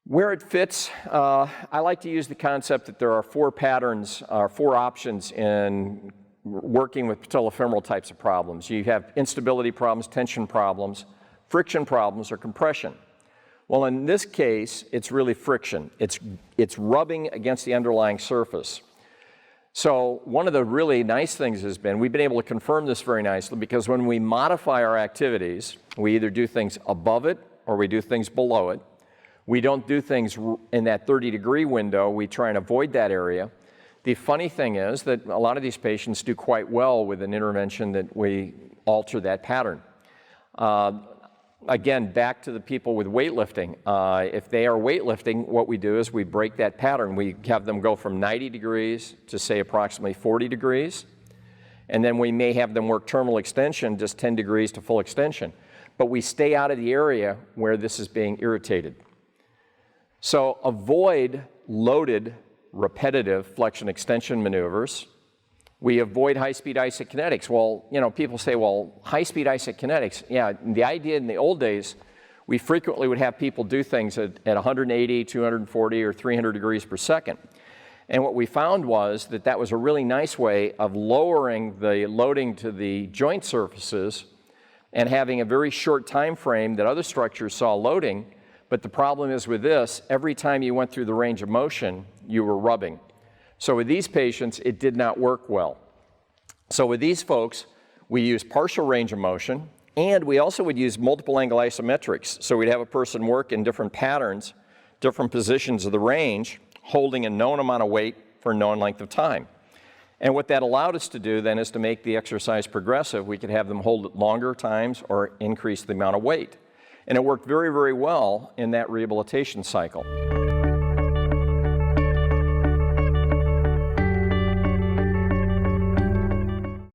Where it fits, I like to use the concept that there are four patterns, four options in working with patellofemoral types of problems. You have instability problems, tension problems, friction problems, or compression. Well, in this case, it's really friction. It's rubbing against the underlying surface. So one of the really nice things has been, we've been able to confirm this very nicely, because when we modify our activities, we either do things above it or we do things below it. We don't do things in that 30-degree window. We try and avoid that area. The funny thing is that a lot of these patients do quite well with an intervention that we alter that pattern. Again, back to the people with weightlifting. If they are weightlifting, what we do is we break that pattern. We have them go from 90 degrees to, say, approximately 40 degrees. And then we may have them work terminal extension, just 10 degrees to full extension. But we stay out of the area where this is being irritated. So avoid loaded, repetitive flexion extension maneuvers. We avoid high-speed isokinetics. Well, you know, people say, well, high-speed isokinetics, yeah, the idea in the old days, we frequently would have people do things at 180, 240, or 300 degrees per second. And what we found was that that was a really nice way of lowering the loading to the joint surfaces and having a very short time frame that other structures saw loading. But the problem is with this, every time you went through the range of motion, you were rubbing. So with these patients, it did not work well. So with these folks, we use partial range of motion, and we also would use multiple angle isometrics. So we'd have a person work in different patterns, different positions of the range, holding a known amount of weight for a known length of time. And what that allowed us to do then is to make the exercise progressive. We could have them hold it longer times or increase the amount of weight. And it worked very, very well in that rehabilitation cycle.